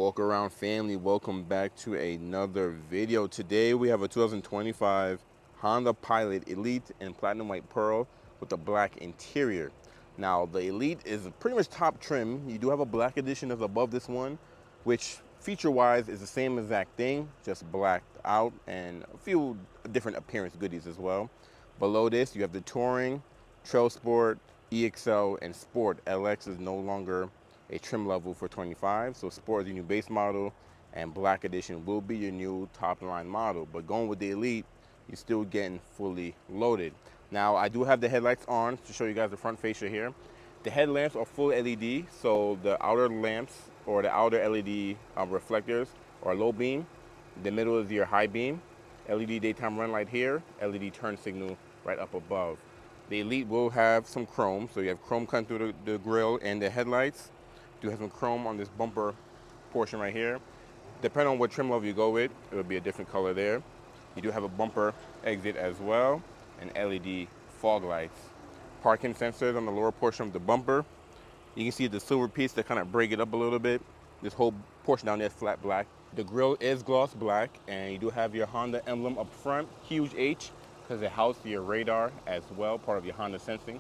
Walkaround family, welcome back to another video. Today we have a 2025 Honda Pilot Elite in platinum white pearl with a black interior. Now the Elite is pretty much top trim. You do have a black edition that's above this one, which feature wise is the same exact thing, just blacked out and a few different appearance goodies as well. Below this you have the Touring, Trail Sport, EXL, and Sport. LX is no longer a trim level for 25, so Sport is your new base model and Black Edition will be your new top line model. But going with the Elite, you're still getting fully loaded. Now I do have the headlights on to show you guys the front fascia here. The headlamps are full LED, so the outer lamps or the outer LED reflectors are low beam. The middle is your high beam. LED daytime run light here, LED turn signal right up above. The Elite will have some chrome, so you have chrome coming through the grille and the headlights. Do have some chrome on this bumper portion right here. Depending on what trim level you go with, it will be a different color there. You do have a bumper exit as well, and LED fog lights. Parking sensors on the lower portion of the bumper. You can see the silver piece that kind of break it up a little bit. This whole portion down there is flat black. The grille is gloss black, and you do have your Honda emblem up front, huge H, because it houses your radar as well, part of your Honda sensing.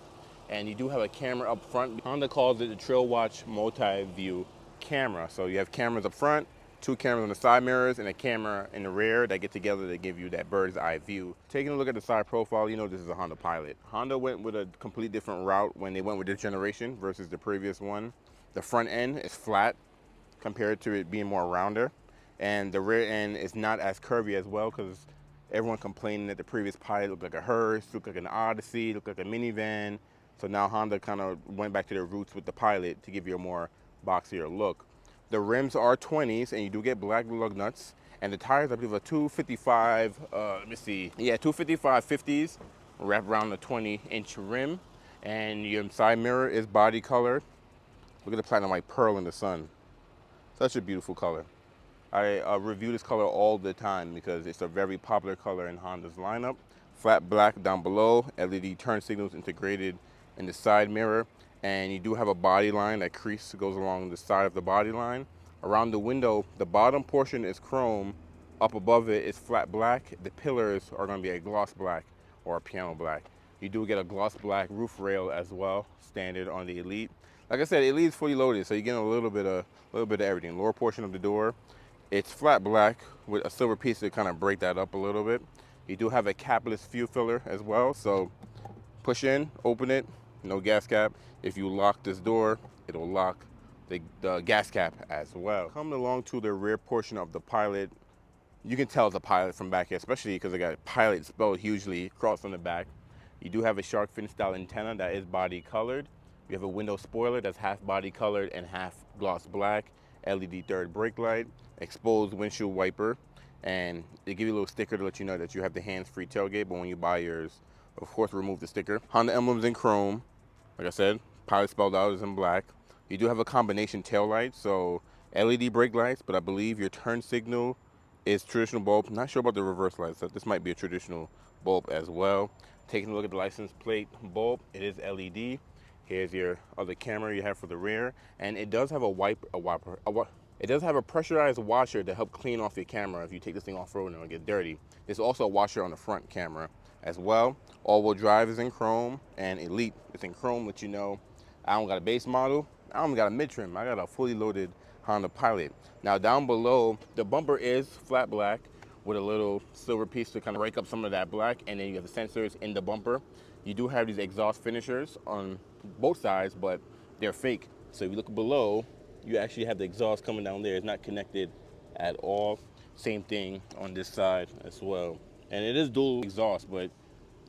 And you do have a camera up front. Honda calls it the TrailWatch Multi-View Camera. So you have cameras up front, two cameras on the side mirrors, and a camera in the rear that get together to give you that bird's eye view. Taking a look at the side profile, you know this is a Honda Pilot. Honda went with a complete different route when they went with this generation versus the previous one. The front end is flat compared to it being more rounder, and the rear end is not as curvy as well, because everyone complaining that the previous Pilot looked like a hearse, looked like an Odyssey, looked like a minivan. So now Honda kind of went back to their roots with the Pilot to give you a more boxier look. The rims are 20s, and you do get black lug nuts. And the tires, I believe, are 255, let me see. Yeah, 255 50s, wrap around the 20-inch rim. And your side mirror is body colored. Look at the platinum white pearl in the sun. Such a beautiful color. I review this color all the time because it's a very popular color in Honda's lineup. Flat black down below, LED turn signals integrated in the side mirror, and you do have a body line. That crease goes along the side of the body line. Around the window, the bottom portion is chrome. Up above it is flat black. The pillars are going to be a gloss black or a piano black. You do get a gloss black roof rail as well, standard on the Elite. Like I said, Elite is fully loaded, so you're getting a little bit of everything. Lower portion of the door, it's flat black with a silver piece to kind of break that up a little bit. You do have a capless fuel filler as well, so push in, open it, no gas cap. If you lock this door, it'll lock the gas cap as well. Coming along to the rear portion of the Pilot, you can tell it's a Pilot from back here, especially because I got Pilot spelled hugely across on the back. You do have a shark fin style antenna that is body colored. You have a window spoiler that's half body colored and half gloss black. LED third brake light, exposed windshield wiper, and they give you a little sticker to let you know that you have the hands-free tailgate, but when you buy yours, of course, remove the sticker. Honda emblems in chrome. Like I said, Pilot spelled out is in black. You do have a combination tail light, so LED brake lights, but I believe your turn signal is traditional bulb. Not sure about the reverse lights, so this might be a traditional bulb as well. Taking a look at the license plate bulb, it is LED. Here's your other camera you have for the rear, and it does have it does have a pressurized washer to help clean off your camera if you take this thing off-road and it'll get dirty. There's also a washer on the front camera as well. All-wheel drive is in chrome, and Elite is in chrome, let you know I don't got a base model, I don't got a mid-trim, I got a fully loaded Honda Pilot. Now down below, the bumper is flat black with a little silver piece to kind of break up some of that black, and then you have the sensors in the bumper. You do have these exhaust finishers on both sides, but they're fake. So if you look below, you actually have the exhaust coming down there. It's not connected at all. Same thing on this side as well. And it is dual exhaust, but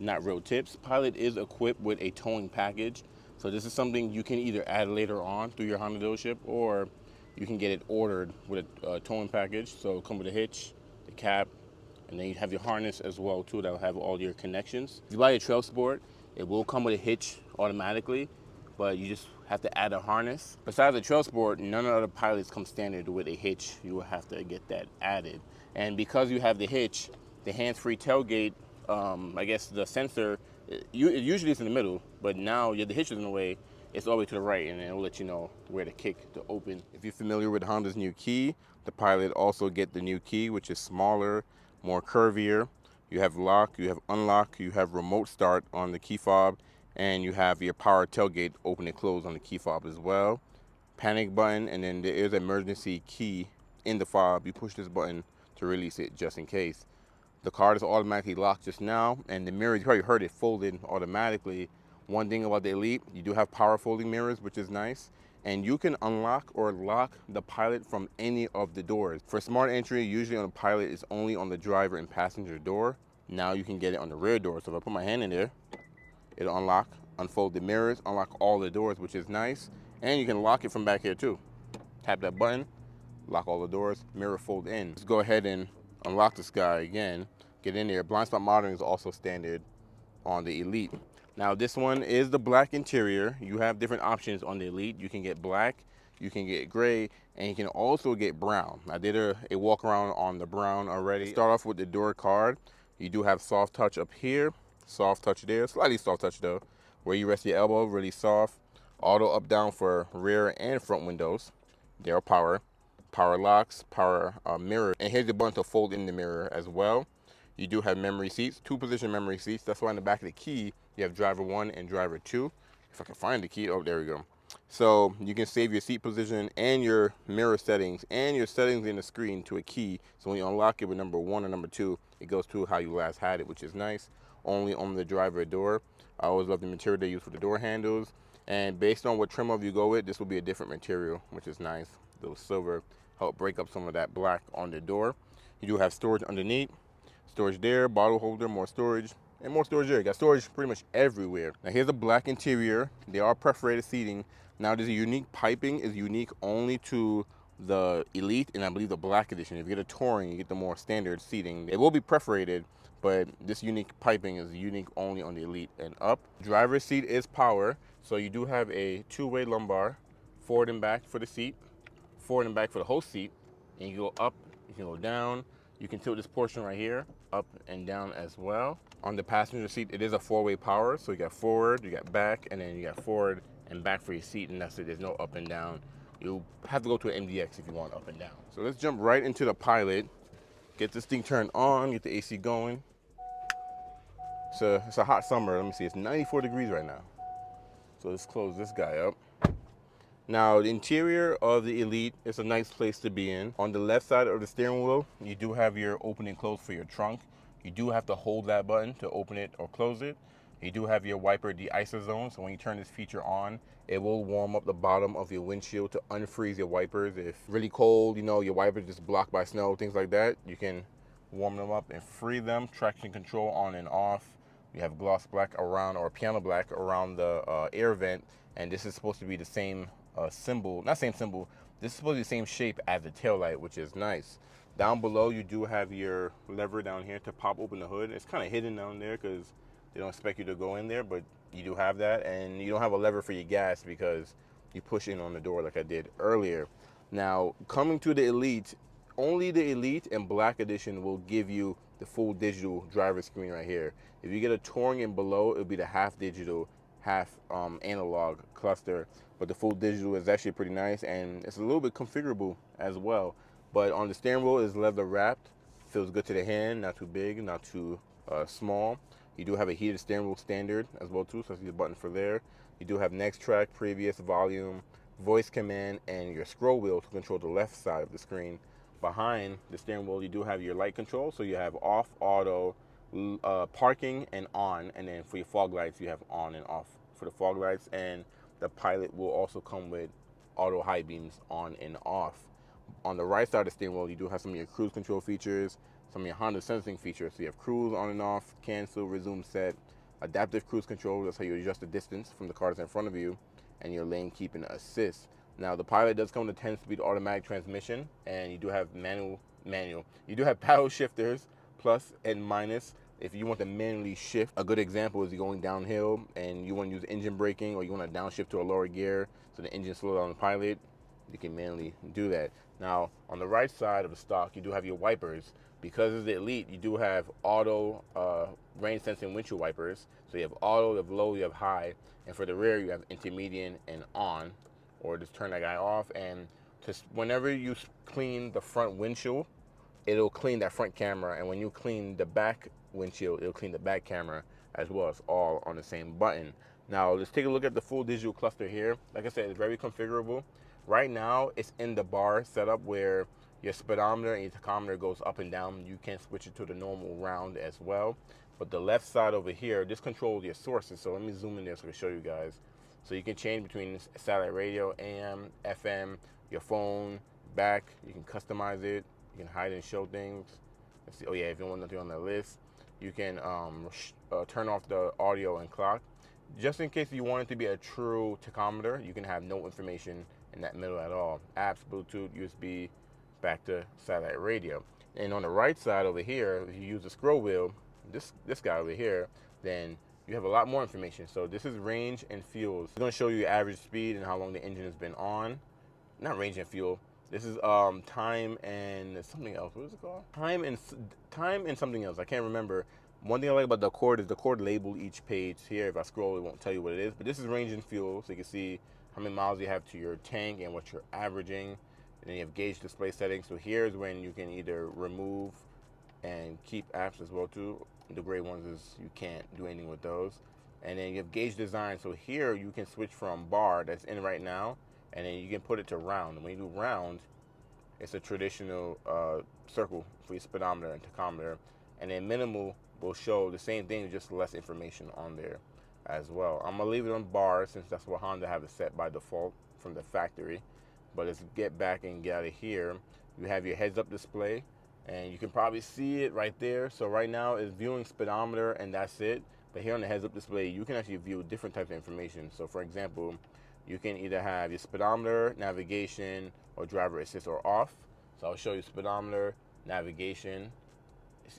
not real tips. Pilot is equipped with a towing package. So this is something you can either add later on through your Honda dealership, or you can get it ordered with a towing package. So come with a hitch, the cap, and then you have your harness as well too that will have all your connections. If you buy a Trail Sport, it will come with a hitch automatically, but you just have to add a harness. Besides the Trail Sport, none of the Pilots come standard with a hitch. You will have to get that added. And because you have the hitch, the hands-free tailgate, I guess the sensor, usually it's in the middle, but now the hitch is in the way. it's all the way to the right, and it'll let you know where to kick to open. If you're familiar with Honda's new key, the Pilot also get the new key, which is smaller, more curvier. You have lock, you have unlock, you have remote start on the key fob, and you have your power tailgate open and close on the key fob as well. Panic button, and then there is an emergency key in the fob. You push this button to release it just in case. The car is automatically locked just now, and the mirrors, you probably heard it folded automatically. One thing about the Elite, you do have power folding mirrors, which is nice, and you can unlock or lock the Pilot from any of the doors. For smart entry, usually on the Pilot, it's only on the driver and passenger door. Now you can get it on the rear door. So if I put my hand in there, it'll unlock, unfold the mirrors, unlock all the doors, which is nice, and you can lock it from back here too. Tap that button, lock all the doors, mirror fold in. Let's go ahead and unlock this guy again, get in there. Blind spot monitoring is also standard on the Elite. Now this one is the black interior. You have different options on the Elite. You can get black, you can get gray, and you can also get brown. I did a walk around on the brown already. Start off with the door card. You do have soft touch up here, soft touch there, slightly soft touch though. Where you rest your elbow, really soft. Auto up down for rear and front windows. They're power locks, power mirror, and here's the button to fold in the mirror as well. You do have memory seats, 2-position memory seats. That's why in the back of the key you have driver 1 and driver 2. If I can find the key, oh, there we go. So you can save your seat position and your mirror settings and your settings in the screen to a key. So when you unlock it with number 1 or number 2, it goes to how you last had it, which is nice. Only on the driver door. I always love the material they use for the door handles. And based on what trim level you go with, this will be a different material, which is nice. Those silver help break up some of that black on the door. You do have storage underneath, storage there, bottle holder, more storage, and more storage there. You got storage pretty much everywhere. Now here's a black interior. They are perforated seating. Now there's a unique piping, is unique only to the Elite and I believe the Black Edition. If you get a Touring, you get the more standard seating. It will be perforated, but this unique piping is unique only on the Elite and up. Driver's seat is power, so you do have a 2-way lumbar, forward and back for the seat, forward and back for the whole seat, and you go up, you can go down, you can tilt this portion right here, up and down as well. On the passenger seat, it is a 4-way power, so you got forward, you got back, and then you got forward and back for your seat, and that's it, there's no up and down. You'll have to go to an MDX if you want up and down. So let's jump right into the Pilot, get this thing turned on, get the AC going. It's a hot summer, let me see, it's 94 degrees right now. So let's close this guy up. Now, the interior of the Elite is a nice place to be in. On the left side of the steering wheel, you do have your open and close for your trunk. You do have to hold that button to open it or close it. You do have your wiper de-icer zone, so when you turn this feature on, it will warm up the bottom of your windshield to unfreeze your wipers. If really cold, you know, your wipers just blocked by snow, things like that, you can warm them up and free them. Traction control on and off. You have gloss black around, or piano black around the air vent, and this is supposed to be the same symbol, not same symbol, this is supposed to be the same shape as the tail light, which is nice. Down below, you do have your lever down here to pop open the hood. It's kind of hidden down there because they don't expect you to go in there, but you do have that, and you don't have a lever for your gas because you push in on the door like I did earlier. Now, coming to the Elite, only the Elite and Black Edition will give you the full digital driver screen right here. If you get a Touring and below, it'll be the half digital, half analog cluster, but the full digital is actually pretty nice, and it's a little bit configurable as well. But on the steering wheel is leather wrapped, feels good to the hand, not too big, not too small. You do have a heated steering wheel standard as well too, so I see the button for there. You do have next track, previous, volume, voice command, and your scroll wheel to control the left side of the screen. Behind the steering wheel, you do have your light control, so you have off, auto, parking, and on, and then for your fog lights, you have on and off for the fog lights, and the Pilot will also come with auto high beams on and off. On the right side of the steering wheel, you do have some of your cruise control features, some of your Honda sensing features. So you have cruise on and off, cancel, resume, set, adaptive cruise control, that's how you adjust the distance from the cars in front of you, and your lane keeping assist. Now the Pilot does come with a 10-speed automatic transmission, and you do have manual. You do have paddle shifters, plus and minus, if you want to manually shift. A good example is you're going downhill and you want to use engine braking, or you want to downshift to a lower gear so the engine slows down the Pilot, you can manually do that. Now on the right side of the stock, you do have your wipers. Because it's the Elite, you do have auto rain sensing windshield wipers. So you have auto, you have low, you have high, and for the rear you have intermediate and on, or just turn that guy off. And just whenever you clean the front windshield, it'll clean that front camera, and when you clean the back windshield, it'll clean the back camera as well. It's all on the same button. Now let's take a look at the full digital cluster here. Like I said, it's very configurable. Right now it's in the bar setup where your speedometer and your tachometer goes up and down. You can switch it to the normal round as well. But the left side over here, this controls your sources. So let me zoom in there so I can show you guys. So you can change between satellite radio, AM, FM, your phone, back. You can customize it. You can hide and show things. Let's see. Oh yeah, if you want nothing on the list, you can turn off the audio and clock. Just in case you want it to be a true tachometer, you can have no information in that middle at all. Apps, Bluetooth, USB, back to satellite radio. And on the right side over here, if you use the scroll wheel, this guy over here, then you have a lot more information. So this is range and fuels. It's going to show you average speed and how long the engine has been on. Not range and fuel. This is time and something else. What is it called? Time and something else. I can't remember. One thing I like about the cord is the cord labeled each page here. If I scroll, it won't tell you what it is. But this is range and fuel, so you can see how many miles you have to your tank and what you're averaging. And then you have gauge display settings. So here's when you can either remove and keep apps as well too. The gray ones is you can't do anything with those. And then you have gauge design. So here you can switch from bar that's in right now, and then you can put it to round. And when you do round, it's a traditional circle for your speedometer and tachometer. And then minimal will show the same thing, just less information on there as well. I'm gonna leave it on bar since that's what Honda have it set by default from the factory. But let's get back and get out of here. You have your heads-up display, and you can probably see it right there. So right now it's viewing speedometer, and that's it. But here on the heads-up display, you can actually view different types of information. So for example, you can either have your speedometer, navigation, or driver assist or off. So I'll show you speedometer, navigation.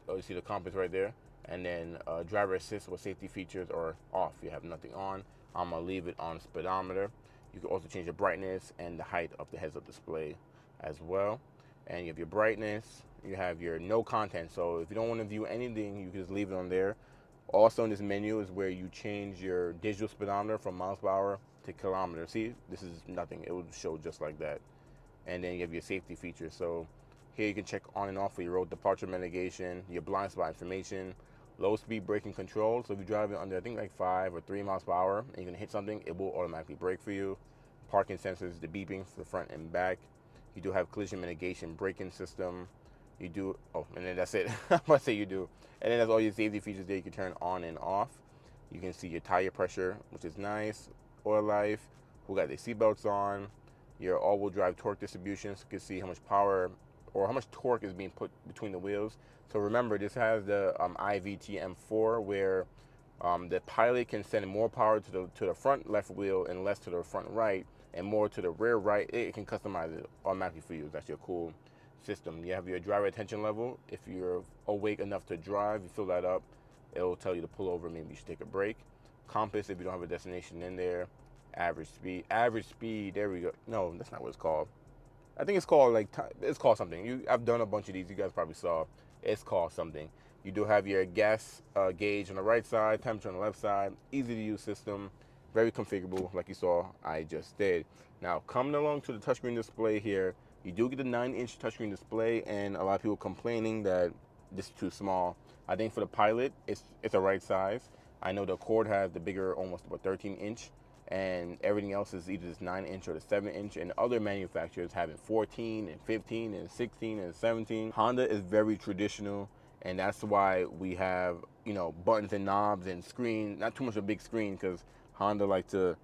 Oh, you see the compass right there. And then driver assist with safety features or off. You have nothing on. I'm gonna leave it on speedometer. You can also change the brightness and the height of the heads-up display as well. And you have your brightness. You have your no content. So if you don't want to view anything, you can just leave it on there. Also in this menu is where you change your digital speedometer from miles per hour to kilometer. See, this is nothing. It will show just like that. And then you have your safety features. So here you can check on and off for your road departure mitigation, your blind spot information, low speed braking control. So if you're driving under, I think like 5 or 3 miles per hour, and you're gonna hit something, it will automatically brake for you. Parking sensors, the beeping for the front and back. You do have collision mitigation braking system. You do, oh, and then that's it. I'm gonna say you do. And then that's all your safety features there you can turn on and off. You can see your tire pressure, which is nice. Oil life, who got their seatbelts on. Your all-wheel drive torque distribution, so you can see how much power or how much torque is being put between the wheels. So remember, this has the IVTM4 where the Pilot can send more power to the front left wheel and less to the front right, and more to the rear right. It can customize it automatically for you. That's your cool system. You have your driver attention level. If you're awake enough to drive, you fill that up, it'll tell you to pull over, maybe you should take a break. Compass if you don't have a destination in there. Average speed, there we go. No, that's not what it's called. I think it's called like, it's called something. I've done a bunch of these, you guys probably saw. It's called something. You do have your gas gauge on the right side, temperature on the left side. Easy to use system, very configurable like you saw I just did. Now coming along to the touchscreen display here, you do get the 9-inch touchscreen display, and a lot of people complaining that this is too small. I think for the Pilot, it's the right size. I know the Accord has the bigger, almost about 13-inch, and everything else is either this 9-inch or the 7-inch, and other manufacturers have it 14 and 15 and 16 and 17. Honda is very traditional, and that's why we have, you know, buttons and knobs and screen, not too much of a big screen, because Honda like to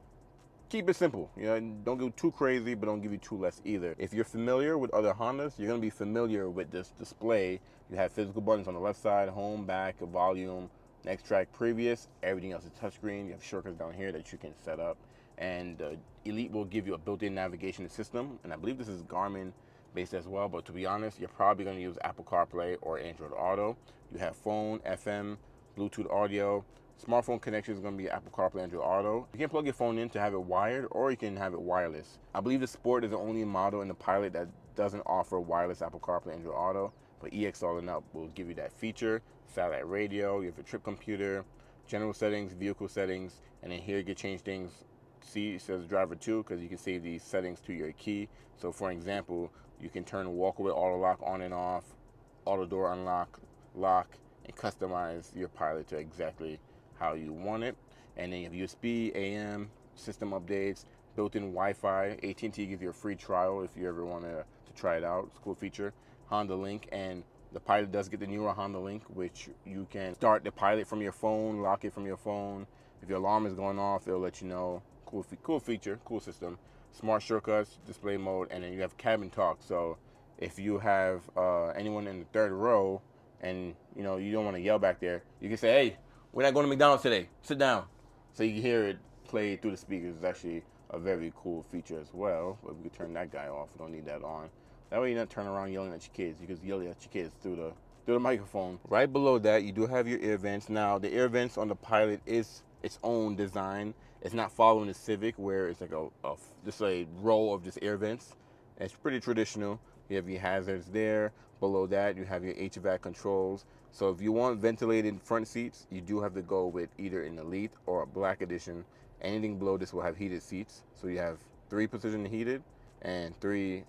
keep it simple. You know, don't go too crazy, but don't give you too less either. If you're familiar with other Hondas, you're gonna be familiar with this display. You have physical buttons on the left side, home, back, volume, next track, previous. Everything else is touchscreen. You have shortcuts down here that you can set up. And Elite will give you a built-in navigation system. And I believe this is Garmin based as well, but to be honest, you're probably gonna use Apple CarPlay or Android Auto. You have phone, FM, Bluetooth audio. Smartphone connection is going to be Apple CarPlay, Android Auto. You can plug your phone in to have it wired, or you can have it wireless. I believe the Sport is the only model in the Pilot that doesn't offer wireless Apple CarPlay and Android Auto, but EXL and up will give you that feature. Satellite radio, you have a trip computer, general settings, vehicle settings, and then here you can change things. See, it says driver 2 because you can save these settings to your key. So for example, you can turn walkaway auto lock on and off, auto door unlock, lock, and customize your Pilot to exactly how you want it. And then you have USB, AM, system updates, built-in Wi-Fi. AT&T gives you a free trial if you ever want to try it out. It's a cool feature. Honda Link, and the Pilot does get the newer Honda Link, which you can start the Pilot from your phone, lock it from your phone. If your alarm is going off, it'll let you know. Cool feature, cool system. Smart shortcuts, display mode, and then you have cabin talk. So if you have anyone in the third row and you don't want to yell back there, you can say, "Hey, we're not going to McDonald's today. Sit down." So you can hear it play through the speakers. It's actually a very cool feature as well. But we can turn that guy off. We don't need that on. That way you're not turning around yelling at your kids. You can yell at your kids through the microphone. Right below that, you do have your air vents. Now, the air vents on the Pilot is its own design. It's not following the Civic where it's like just a row of just air vents. It's pretty traditional. You have your hazards there. Below that, you have your HVAC controls. So if you want ventilated front seats, you do have to go with either an Elite or a Black Edition. Anything below this will have heated seats. So you have 3 position heated and 3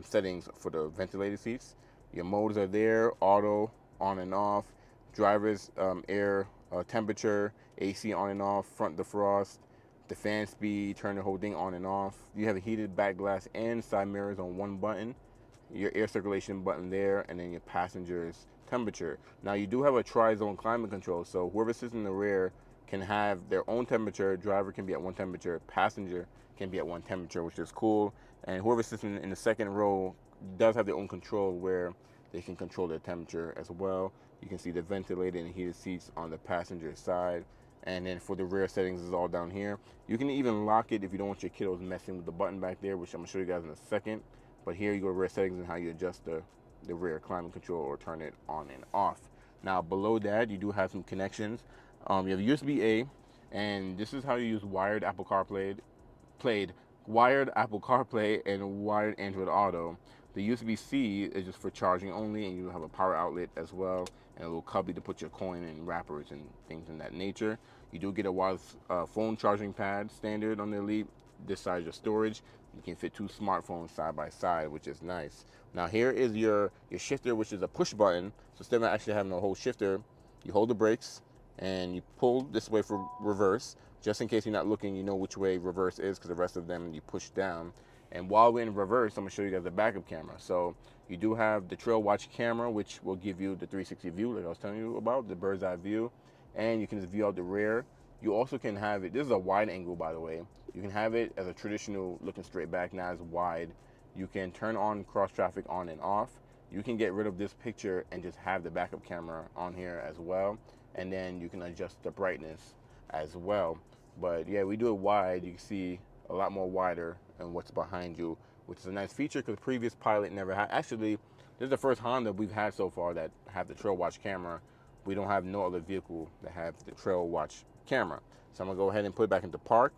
settings for the ventilated seats. Your modes are there: auto, on and off, driver's air temperature, AC on and off, front defrost, the fan speed, turn the whole thing on and off. You have a heated back glass and side mirrors on one button, your air circulation button there, and then your passenger's temperature. Now you do have a tri-zone climate control, so whoever sits in the rear can have their own temperature. Driver can be at one temperature, passenger can be at one temperature, which is cool. And whoever sits in the second row does have their own control where they can control their temperature as well. You can see the ventilated and heated seats on the passenger side. And then for the rear settings is all down here. You can even lock it if you don't want your kiddos messing with the button back there, which I'm gonna show you guys in a second. But here you go to rear settings and how you adjust the rear climate control or turn it on and off. Now below that, you do have some connections. You have USB-A, and this is how you use wired Apple CarPlay, wired Apple CarPlay and wired Android Auto. The USB-C is just for charging only, and you have a power outlet as well, and a little cubby to put your coin and wrappers and things in that nature. You do get a wireless phone charging pad standard on the Elite. This size your storage. You can fit 2 smartphones side by side, which is nice. Now here is your shifter, which is a push button. So instead of actually having a whole shifter, you hold the brakes and you pull this way for reverse. Just in case you're not looking, you know which way reverse is, because the rest of them you push down. And while we're in reverse, I'm gonna show you guys the backup camera. So you do have the TrailWatch camera, which will give you the 360 view, like I was telling you about, the bird's eye view. And you can just view out the rear. You also can have it, this is a wide angle, by the way. You can have it as a traditional looking straight back, now it's wide. You can turn on cross traffic on and off. You can get rid of this picture and just have the backup camera on here as well. And then you can adjust the brightness as well. But yeah, we do it wide. You can see a lot more wider and what's behind you, which is a nice feature because the previous Pilot never had. Actually, this is the first Honda we've had so far that have the TrailWatch camera. We don't have no other vehicle that have the TrailWatch camera. So I'm gonna go ahead and put it back into park.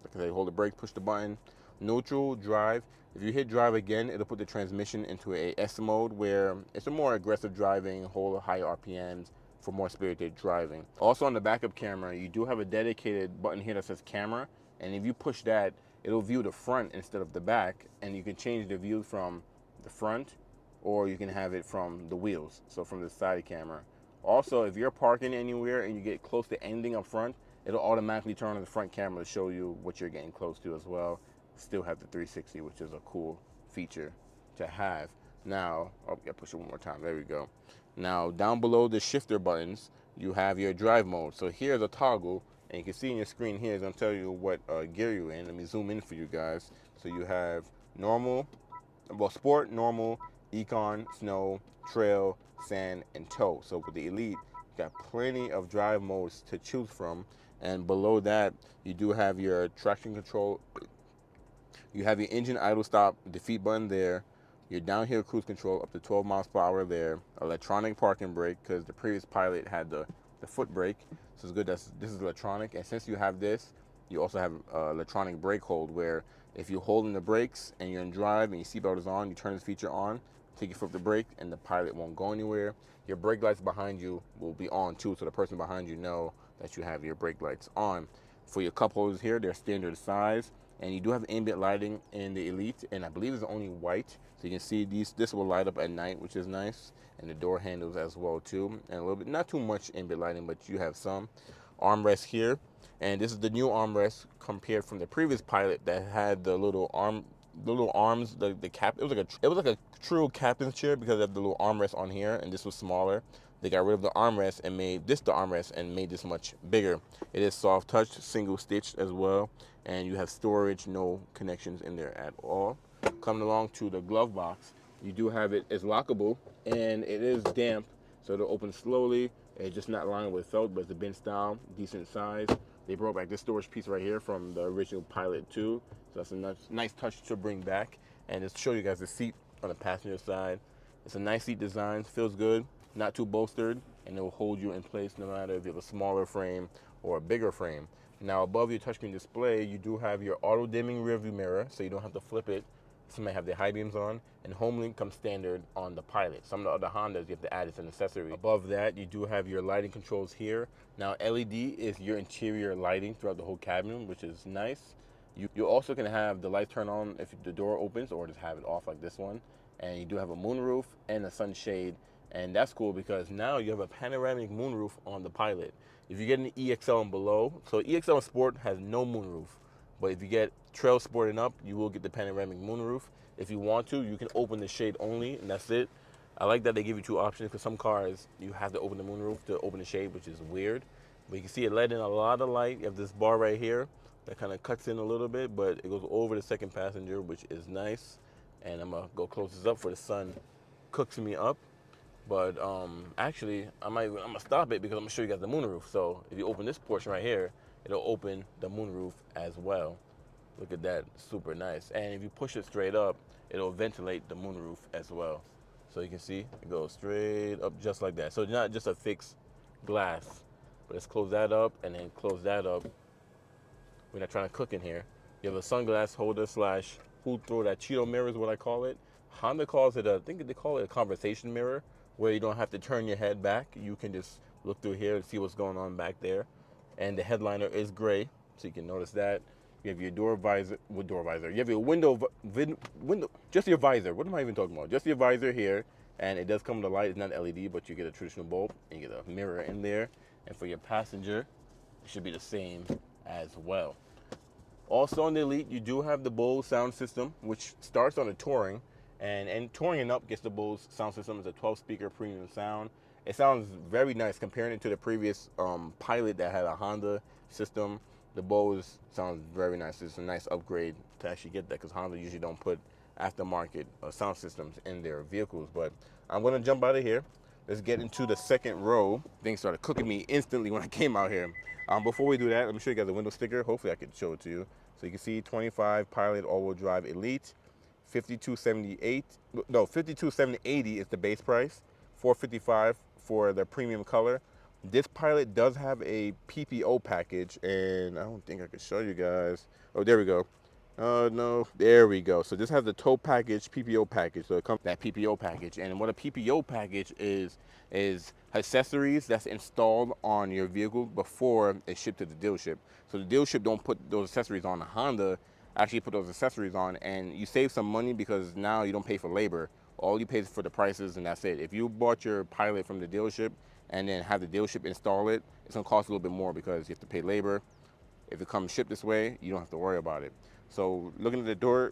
Like I say, hold the brake, push the button. Neutral, drive. If you hit drive again, it'll put the transmission into a S mode where it's a more aggressive driving, hold higher RPMs for more spirited driving. Also on the backup camera, you do have a dedicated button here that says camera. And if you push that, it'll view the front instead of the back. And you can change the view from the front, or you can have it from the wheels. So from the side camera. Also, if you're parking anywhere and you get close to anything up front, it'll automatically turn on the front camera to show you what you're getting close to as well. Still have the 360, which is a cool feature to have. Now, oh, yeah, push it one more time. There we go. Now, down below the shifter buttons, you have your drive mode. So here's a toggle, and you can see in your screen here, it's gonna tell you what gear you're in. Let me zoom in for you guys. So you have normal, well, sport, normal, econ, snow, trail, sand, and tow. So with the Elite, you got plenty of drive modes to choose from. And below that, you do have your traction control. You have your engine idle stop defeat button there. Your downhill cruise control up to 12 miles per hour there. Electronic parking brake, because the previous Pilot had the foot brake. So it's good that this is electronic. And since you have this, you also have electronic brake hold where If you hold in the brakes and you're in drive and your seatbelt is on, you turn this feature on, take your foot off the brake, and the pilot won't go anywhere. Your brake lights behind you will be on too, so the person behind you know that you have your brake lights on. For your cup holders here, they're standard size, and you do have ambient lighting in the Elite, and I believe it's only white. So you can see this will light up at night, which is nice, and the door handles as well too, and a little bit, not too much ambient lighting, but you have some. Armrest here, and this is the new armrest compared from the previous Pilot that had the little arms, the cap. It was like a true captain's chair because of the little armrest on here, and this was smaller. They got rid of the armrest and made this the armrest and made this much bigger. It is soft touch, single stitched as well, and you have storage, no connections in there at all. Coming along to the glove box, you do have it's lockable, and it is damp, so it'll open slowly. It's just not lined with felt, but it's a bin style, decent size. They brought back this storage piece right here from the original Pilot 2, so that's a nice touch to bring back. And just show you guys the seat on the passenger side. It's a nice seat design, feels good, not too bolstered, and it will hold you in place no matter if you have a smaller frame or a bigger frame. Now above your touchscreen display, you do have your auto dimming rear view mirror, so you don't have to flip it. Some may have their high beams on, and HomeLink comes standard on the Pilot. Some of the other Hondas you have to add as an accessory. Above that, you do have your lighting controls here. Now LED is your interior lighting throughout the whole cabin, which is nice. You also can have the light turn on if the door opens, or just have it off like this one. And you do have a moonroof and a sunshade, and that's cool because now you have a panoramic moonroof on the Pilot. If you get an EXL and below, so EXL Sport has no moonroof, but if you get Trail Sport and up, you will get the panoramic moonroof. If you want to, you can open the shade only, and that's it. I like that they give you two options because some cars you have to open the moonroof to open the shade, which is weird. But you can see it let in a lot of light. You have this bar right here that kind of cuts in a little bit, but it goes over the second passenger, which is nice. And I'm gonna go close this up for the sun cooks me up. But actually, I'm gonna stop it because I'm gonna show you guys the moonroof. So if you open this portion right here, it'll open the moonroof as well. Look at that, super nice. And if you push it straight up, it'll ventilate the moonroof as well. So you can see it goes straight up just like that. So it's not just a fixed glass, but let's close that up and then close that up. We're not trying to cook in here. You have a sunglass holder slash who throw that Cheeto mirror is what I call it. Honda calls it I think they call it a conversation mirror, where you don't have to turn your head back. You can just look through here and see what's going on back there. And the headliner is gray, so you can notice that. You have your door visor. You have your window, just your visor. What am I even talking about? Just your visor here, and it does come with a light. It's not LED, but you get a traditional bulb, and you get a mirror in there. And for your passenger, it should be the same as well. Also on the Elite, you do have the Bose sound system, which starts on the Touring, and Touring and up gets the Bose sound system. It's a 12-speaker premium sound. It sounds very nice comparing it to the previous Pilot that had a Honda system. The Bose sounds very nice. It's a nice upgrade to actually get that because Honda usually don't put aftermarket sound systems in their vehicles. But I'm gonna jump out of here. Let's get into the second row. Things started cooking me instantly when I came out here. Before we do that, let me show you guys the window sticker. Hopefully I can show it to you. So you can see 25 Pilot all-wheel drive Elite, 527080 is the base price, 455 for the premium color. This Pilot does have a PPO package, and I don't think I can show you guys. Oh, there we go. No, there we go. So this has the tow package, PPO package. So it comes that PPO package, and what a PPO package is accessories that's installed on your vehicle before it's shipped to the dealership. So the dealership don't put those accessories on. The Honda actually put those accessories on, and you save some money because now you don't pay for labor. All you pay is for the prices, and that's it. If you bought your Pilot from the dealership and then have the dealership install it, it's gonna cost a little bit more because you have to pay labor. If it comes shipped this way, you don't have to worry about it. So looking at the door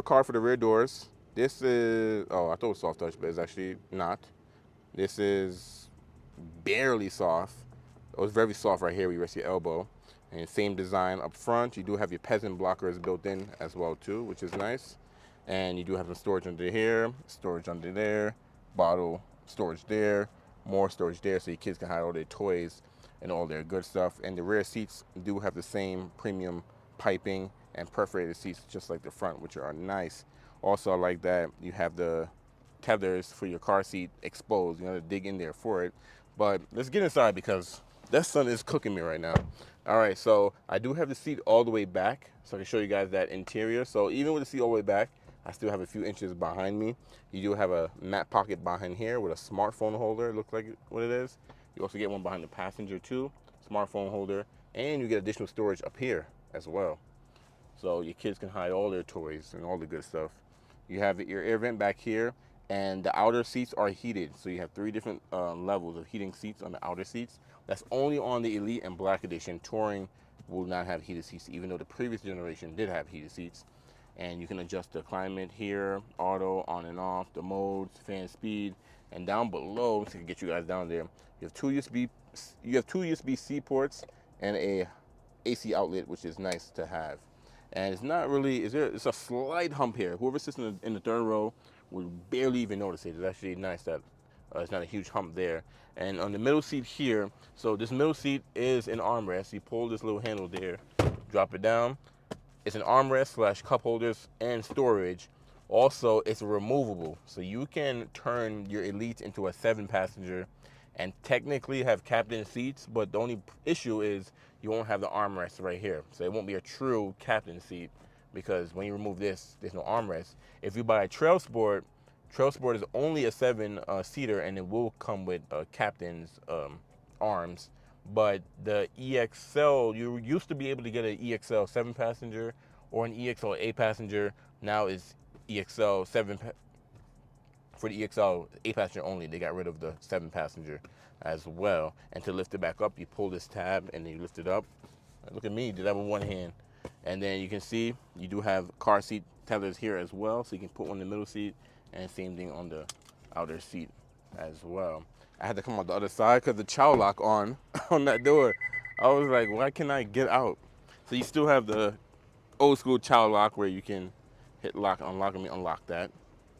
card for the rear doors, this is, oh, I thought it was soft touch, but it's actually not. This is barely soft. It was very soft right here where you rest your elbow. And same design up front. You do have your peasant blockers built in as well too, which is nice. And you do have some storage under here, storage under there, bottle storage there, more storage there so your kids can hide all their toys and all their good stuff. And the rear seats do have the same premium piping and perforated seats just like the front, which are nice. Also, I like that you have the tethers for your car seat exposed. You have to dig in there for it. But let's get inside because that sun is cooking me right now. All right, so I do have the seat all the way back, so I can show you guys that interior. So even with the seat all the way back, I still have a few inches behind me. You do have a mat pocket behind here with a smartphone holder, it looks like what it is. You also get one behind the passenger too, smartphone holder, and you get additional storage up here as well. So your kids can hide all their toys and all the good stuff. You have your air vent back here, and the outer seats are heated. So you have three different levels of heating seats on the outer seats. That's only on the Elite and Black Edition. Touring will not have heated seats, even though the previous generation did have heated seats. And you can adjust the climate here, auto, on and off, the modes, fan speed, and down below to get you guys down there. You have two USB-C ports and a AC outlet, which is nice to have. And it's not really, it's a slight hump here. Whoever sits in the third row would barely even notice it. It's actually nice that it's not a huge hump there. And on the middle seat here, so this middle seat is an armrest. You pull this little handle there, drop it down. It's an armrest / cup holders and storage. Also, it's removable. So you can turn your Elite into a 7-passenger and technically have captain seats, but the only issue is you won't have the armrest right here. So it won't be a true captain seat because when you remove this, there's no armrest. If you buy a Trail Sport is only a 7-seater and it will come with captain's arms. But the EXL, you used to be able to get an EXL 7-passenger or an EXL 8-passenger. Now it's EXL 7 for the EXL 8-passenger only. They got rid of the 7-passenger as well. And to lift it back up, you pull this tab and then you lift it up. Look at me, did that with one hand. And then you can see you do have car seat tethers here as well, so you can put one in the middle seat, and same thing on the outer seat as well. I had to come out the other side because the child lock on that door. I was like, why can't I get out? So you still have the old school child lock where you can hit lock, unlock, and unlock that.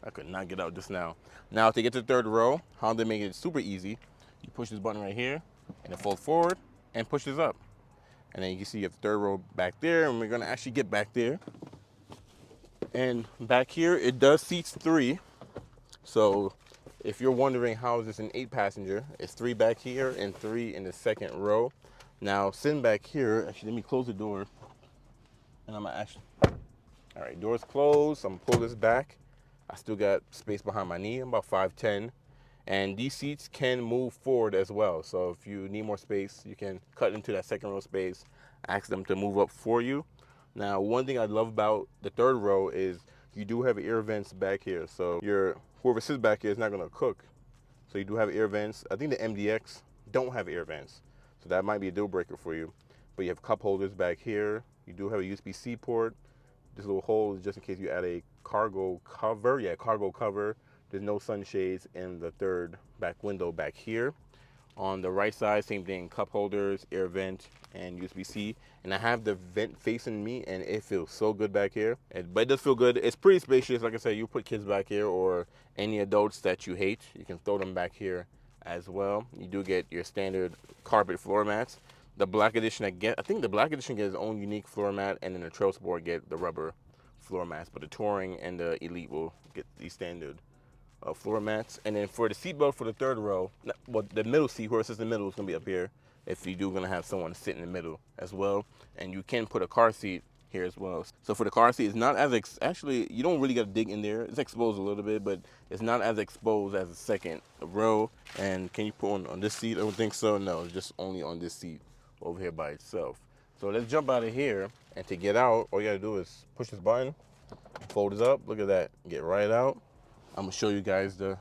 I could not get out just now. Now to get to the third row, Honda made it super easy. You push this button right here, and it folds forward and pushes up. And then you can see you have the third row back there, and we're gonna actually get back there. And back here, it does seats 3. So if you're wondering how is this an 8-passenger, it's 3 back here and 3 in the second row. Now sitting back here, actually let me close the door. And I'm gonna actually, all right, door's closed. I'm gonna pull this back. I still got space behind my knee. I'm about 5'10". And these seats can move forward as well. So if you need more space, you can cut into that second row space, ask them to move up for you. Now, one thing I love about the third row is you do have air vents back here. So whoever sits back here is not gonna cook. So you do have air vents. I think the MDX don't have air vents. So that might be a deal breaker for you. But you have cup holders back here. You do have a USB-C port. This little hole is just in case you add a cargo cover. Yeah, cargo cover. There's no sunshades in the third back window back here. On the right side, same thing, cup holders, air vent, and USB-C. And I have the vent facing me, and it feels so good back here. But it does feel good. It's pretty spacious. Like I said, you put kids back here or any adults that you hate, you can throw them back here as well. You do get your standard carpet floor mats. The Black Edition, I think the Black Edition gets its own unique floor mat, and then the Trail Sport get the rubber floor mats. But the Touring and the Elite will get the standard floor mats. And then for the seatbelt for the third row, well, the middle seat, whoever sits in the middle is gonna be up here if you do gonna have someone sit in the middle as well. And you can put a car seat here as well. So for the car seat, it's not as, actually, you don't really gotta dig in there. It's exposed a little bit, but it's not as exposed as the second row. And can you put one on this seat? I don't think so, no, it's just only on this seat over here by itself. So let's jump out of here, and to get out, all you gotta do is push this button, fold it up, look at that, get right out. I'm gonna show you guys the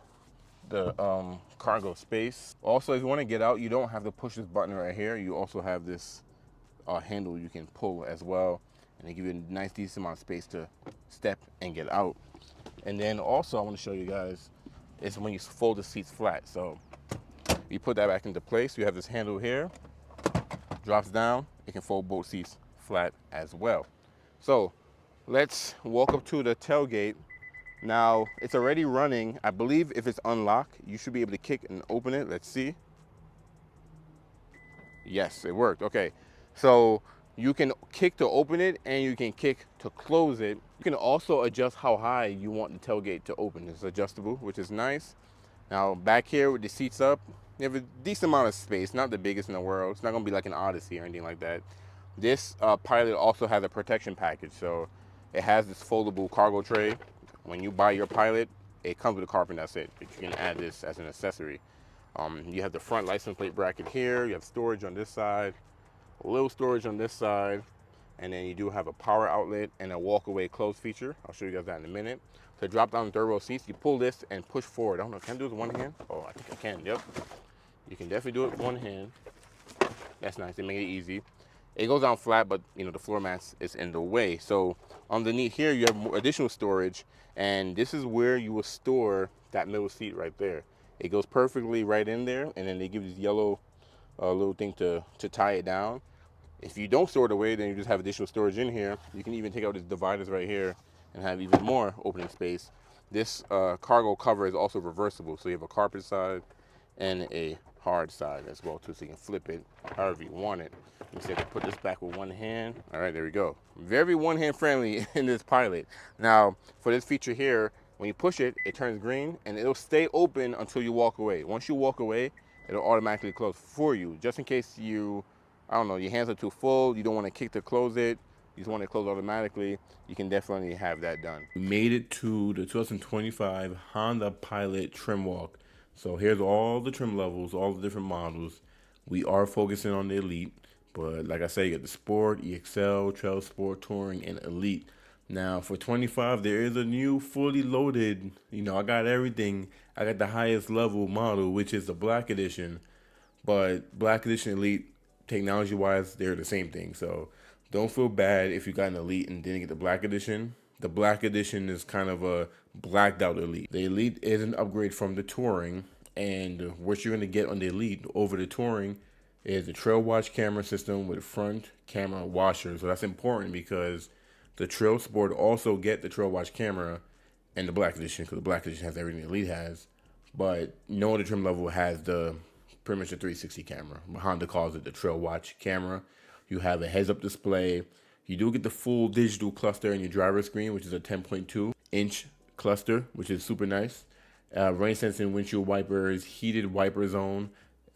cargo space. Also, if you wanna get out, you don't have to push this button right here. You also have this handle you can pull as well, and they give you a nice decent amount of space to step and get out. And then also I wanna show you guys is when you fold the seats flat. So you put that back into place. You have this handle here, drops down, it can fold both seats flat as well. So let's walk up to the tailgate. Now, it's already running. I believe if it's unlocked, you should be able to kick and open it. Let's see. Yes, it worked. Okay. So you can kick to open it, and you can kick to close it. You can also adjust how high you want the tailgate to open. It's adjustable, which is nice. Now back here with the seats up, you have a decent amount of space, not the biggest in the world. It's not gonna be like an Odyssey or anything like that. This Pilot also has a protection package, so it has this foldable cargo tray. When you buy your Pilot, it comes with a carpet, that's it. But you can add this as an accessory. You have the front license plate bracket here. You have storage on this side, a little storage on this side, and then you do have a power outlet and a walk-away close feature. I'll show you guys that in a minute. To drop down the third row seats, you pull this and push forward. I don't know, can I do this with one hand? Oh, I think I can, yep. You can definitely do it with one hand. That's nice, they made it easy. It goes down flat, but you know, the floor mats is in the way. So underneath here, you have more additional storage, and this is where you will store that middle seat right there. It goes perfectly right in there, and then they give you this yellow little thing to tie it down. If you don't store it away, then you just have additional storage in here. You can even take out these dividers right here and have even more opening space. This cargo cover is also reversible, so you have a carpet side and a hard side as well too, so you can flip it however you want it. Let me see if I can put this back with one hand. All right, there we go. Very one-hand friendly in this Pilot. Now, for this feature here, when you push it, it turns green and it'll stay open until you walk away. Once you walk away, it'll automatically close for you, just in case you, I don't know, your hands are too full, you don't want to kick to close it, you just want it to close automatically, you can definitely have that done. We made it to the 2025 Honda Pilot trim walk. So here's all the trim levels, all the different models. We are focusing on the Elite, but like I said, you got the Sport, EXL, Trail Sport, Touring, and Elite. Now for 25, there is a new fully loaded, you know, I got everything. I got the highest level model, which is the Black Edition. But Black Edition Elite, technology-wise, they're the same thing. So don't feel bad if you got an Elite and didn't get the Black Edition. The Black Edition is kind of a blacked out Elite. The Elite is an upgrade from the Touring, and what you're going to get on the Elite over the Touring is the TrailWatch camera system with front camera washer. So that's important because the Trail Sport also get the TrailWatch camera and the Black Edition, because the Black Edition has everything the Elite has. But no other trim level has the pretty much the 360 camera. Honda calls it the TrailWatch camera. You have a heads-up display. You do get the full digital cluster in your driver screen, which is a 10.2-inch cluster, which is super nice. Rain sensing windshield wipers, heated wiper zone.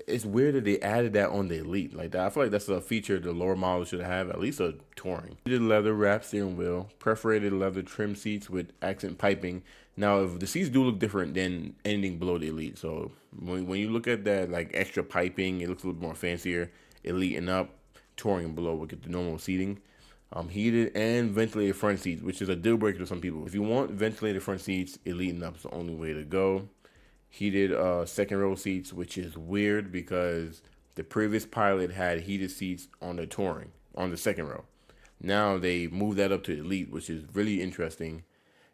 It's weird that they added that on the Elite like that. I feel like that's a feature the lower model should have, at least a Touring. Heated leather wrapped steering wheel, perforated leather trim seats with accent piping. Now, if the seats do look different than anything below the Elite, so when you look at that like extra piping, it looks a little more fancier. Elite and up, Touring and below will get the normal seating. Heated and ventilated front seats, which is a deal breaker to some people. If you want ventilated front seats, Elite and up is the only way to go. Heated second row seats, which is weird because the previous Pilot had heated seats on the Touring, on the second row. Now they moved that up to Elite, which is really interesting.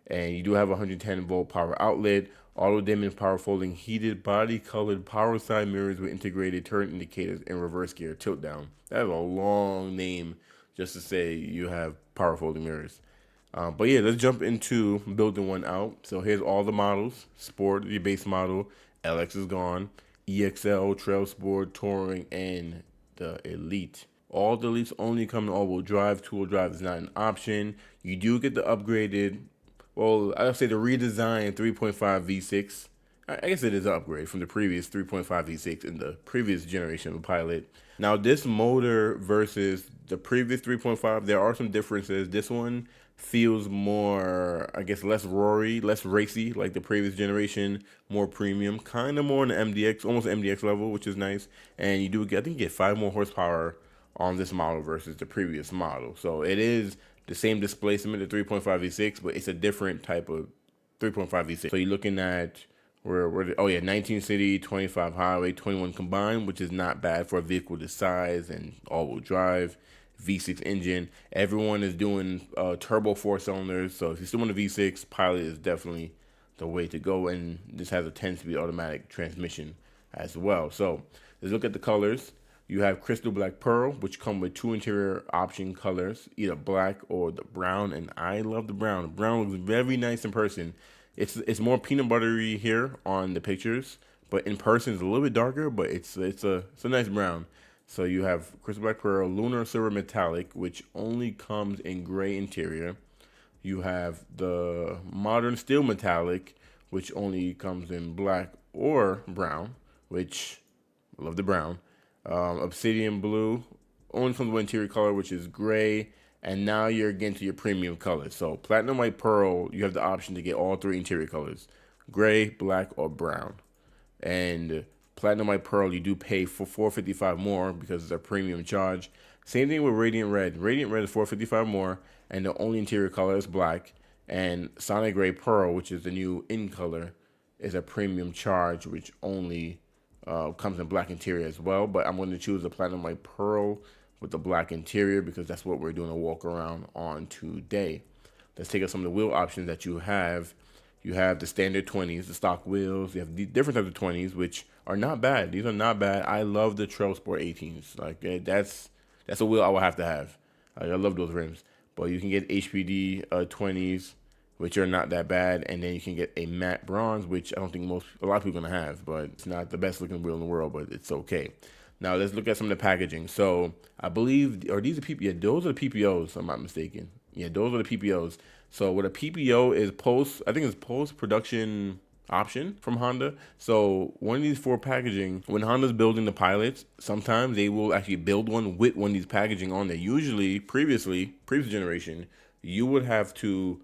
And you do have a 110-volt power outlet, auto dimming, power folding, heated body colored power side mirrors with integrated turn indicators and reverse gear tilt down. That is a long name just to say you have power folding mirrors. But yeah, let's jump into building one out. So here's all the models. Sport, your base model. LX is gone. EXL, Trail Sport, Touring, and the Elite. All the Elites only come in all-wheel drive. Two-wheel drive is not an option. You do get the upgraded, well, I would say the redesigned 3.5 V6. I guess it is an upgrade from the previous 3.5 V6 in the previous generation of Pilot. Now, this motor versus the previous 3.5, there are some differences. This one feels more, I guess, less roary, less racy, like the previous generation, more premium, kind of more on the MDX, almost MDX level, which is nice. And you do get, I think you get 5 more horsepower on this model versus the previous model. So it is the same displacement, the 3.5 V6, but it's a different type of 3.5 V6. So you're looking at, oh yeah, 19 city, 25 highway, 21 combined, which is not bad for a vehicle this size and all-wheel drive. V6 engine. Everyone is doing turbo 4 cylinders, so if you still want a V6, Pilot is definitely the way to go, and this has a 10-speed automatic transmission as well. So let's look at the colors. You have Crystal Black Pearl, which come with 2 interior option colors, either black or the brown, and I love the brown. The brown looks very nice in person. It's more peanut buttery here on the pictures, but in person it's a little bit darker, but it's a nice brown. So you have Crystal Black Pearl, Lunar Silver Metallic, which only comes in gray interior. You have the Modern Steel Metallic, which only comes in black or brown, which I love the brown. Obsidian blue, only comes with interior color, which is gray. And now you're getting to your premium colors. So platinum white pearl, you have the option to get all three interior colors: gray, black, or brown. And platinum white pearl, you do pay for $455 more because it's a premium charge. Same thing with radiant red. Radiant red is $455 more, and the only interior color is black. And sonic gray pearl, which is the new in color, is a premium charge, which only comes in black interior as well. But I'm going to choose the platinum white pearl with the black interior because that's what we're doing a walk around on today. Let's take up some of the wheel options that you have. You have the standard 20s, the stock wheels. You have the different types of 20s, which are not bad. These are not bad. I love the Trail Sport 18s. Like that's a wheel I will have to have. I love those rims. But you can get HPD 20s, which are not that bad, and then you can get a matte bronze, which I don't think a lot of people are gonna have, but it's not the best looking wheel in the world, but it's okay. Now let's look at some of the packaging. So I believe, or these are yeah, those are the PPOs, if I'm not mistaken. Yeah, those are the PPOs. So what a PPO is I think it's post-production option from Honda. So one of these four packaging, when Honda's building the pilots, sometimes they will actually build one with one of these packaging on there. Usually, previous generation, you would have to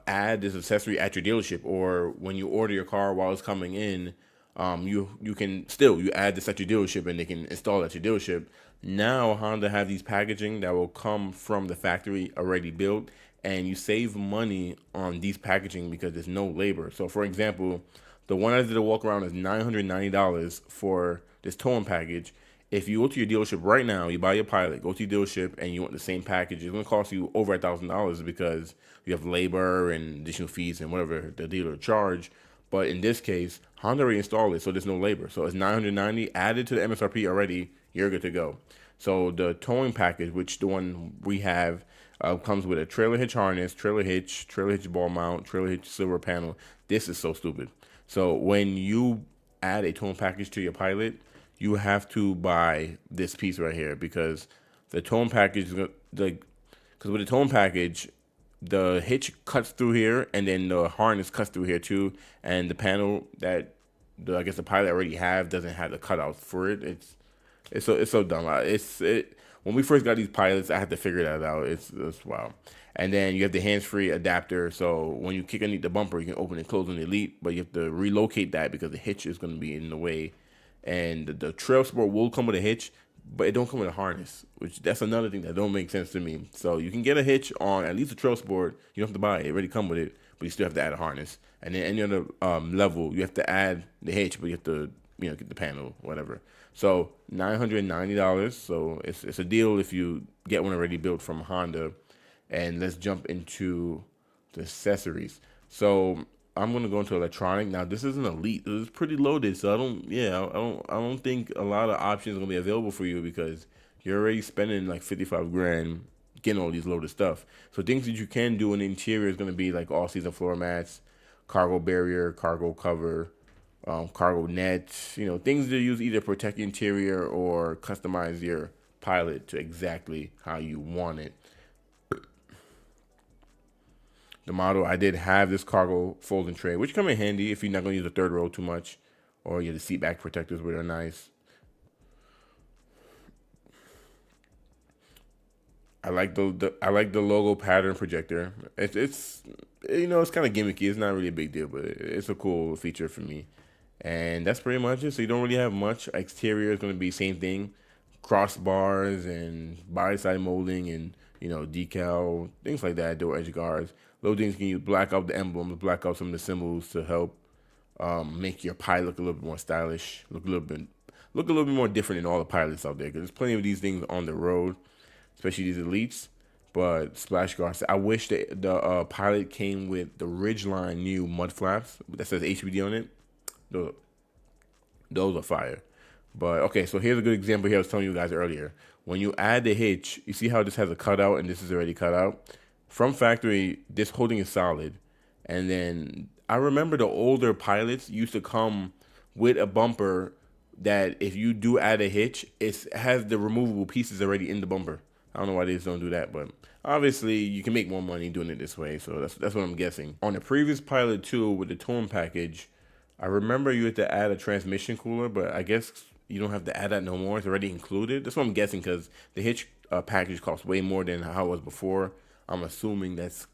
add this accessory at your dealership, or when you order your car while it's coming in, you can still add this at your dealership and they can install it at your dealership. Now Honda have these packaging that will come from the factory already built, and you save money on these packaging because there's no labor. So for example, the one I did a walk around is $990 for this towing package. If you go to your dealership right now, you buy your Pilot, go to your dealership, and you want the same package, it's going to cost you over $1,000 because you have labor and additional fees and whatever the dealer charge. But in this case, Honda already installed it, so there's no labor. So it's $990 added to the MSRP already. You're good to go. So the towing package, which the one we have, comes with a trailer hitch harness, trailer hitch ball mount, trailer hitch silver panel. This is so stupid. So when you add a towing package to your Pilot, you have to buy this piece right here because the towing package, because with the towing package, the hitch cuts through here, and then the harness cuts through here too, and the panel that I guess the Pilot already doesn't have the cutouts for it. It's so dumb. When we first got these Pilots, I had to figure that out. It's wow. And then you have the hands-free adapter, so when you kick underneath the bumper, you can open and close on the Elite, but you have to relocate that because the hitch is going to be in the way. And the Trail Sport will come with a hitch, but it don't come with a harness, which that's another thing that don't make sense to me. So you can get a hitch on at least the Trail Sport. You don't have to buy it. It already come with it, but you still have to add a harness. And then any other level, you have to add the hitch, but you have to get the panel, whatever. So $990. So it's a deal if you get one already built from Honda. And let's jump into the accessories. So I'm gonna go into electronic. Now this is an Elite. It's pretty loaded, so I don't think a lot of options are gonna be available for you because you're already spending like 55 grand getting all these loaded stuff. So things that you can do in the interior is gonna be like all season floor mats, cargo barrier, cargo cover, cargo net. Things that use either protect the interior or customize your Pilot to exactly how you want it. The model, I did have this cargo folding tray, which come in handy if you're not going to use the third row too much, or you have the seat back protectors, which are nice. I like the logo pattern projector. It's kind of gimmicky. It's not really a big deal, but it's a cool feature for me. And that's pretty much it. So you don't really have much. Exterior is going to be same thing, crossbars and body side molding and decal, things like that, door edge guards. Little things you can black out the emblems, black out some of the symbols to help make your Pilot look a little bit more stylish, look a little bit more different than all the Pilots out there. Because there's plenty of these things on the road, especially these Elites. But splash guards, I wish that the Pilot came with the Ridgeline new mud flaps that says HPD on it. Those are fire. But okay, so here's a good example here I was telling you guys earlier. When you add the hitch, you see how this has a cutout and this is already cut out? From factory, this holding is solid. And then I remember the older Pilots used to come with a bumper that if you do add a hitch, it has the removable pieces already in the bumper. I don't know why they just don't do that, but obviously you can make more money doing it this way. So that's what I'm guessing. On the previous Pilot 2 with the towing package, I remember you had to add a transmission cooler, but I guess you don't have to add that no more. It's already included. That's what I'm guessing because the hitch package costs way more than how it was before. I'm assuming that's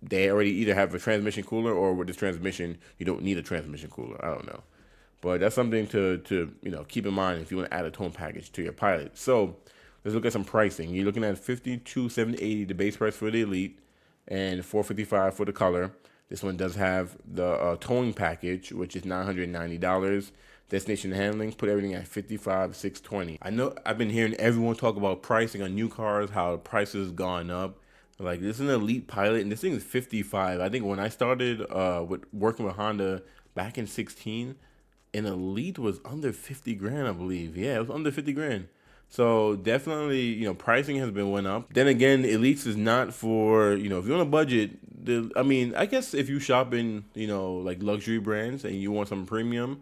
they already either have a transmission cooler or with this transmission you don't need a transmission cooler. I don't know. But that's something to keep in mind if you want to add a towing package to your Pilot. So let's look at some pricing. You're looking at 52,780 the base price for the Elite, and 455 for the Color. This one does have the towing package, which is $990. Destination handling, put everything at 55,620. I know I've been hearing everyone talk about pricing on new cars, how the prices gone up. Like this is an Elite Pilot, and this thing is 55. I think when I started with working with Honda back in 16, an Elite was under 50 grand, I believe. Yeah, it was under 50 grand. So definitely, pricing has been went up. Then again, Elites is not for, if you're on a budget, I mean, I guess if you shop in, like luxury brands and you want some premium,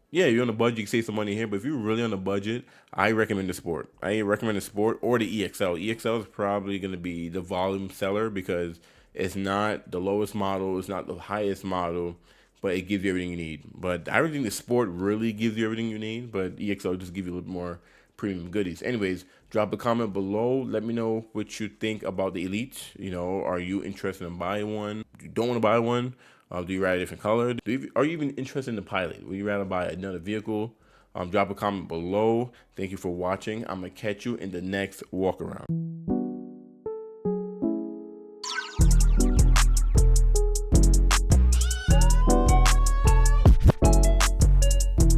yeah, you're on a budget, you can save some money here. But if you're really on a budget, I recommend the Sport. I recommend the Sport or the EXL. EXL is probably going to be the volume seller because it's not the lowest model, it's not the highest model, but it gives you everything you need. But I don't think the Sport really gives you everything you need, but EXL just gives you a little more premium goodies. Anyways, drop a comment below. Let me know what you think about the Elite. Are you interested in buying one? If you don't want to buy one, do you ride a different color? Are you even interested in the Pilot? Would you rather buy another vehicle? Drop a comment below. Thank you for watching. I'm going to catch you in the next walk around.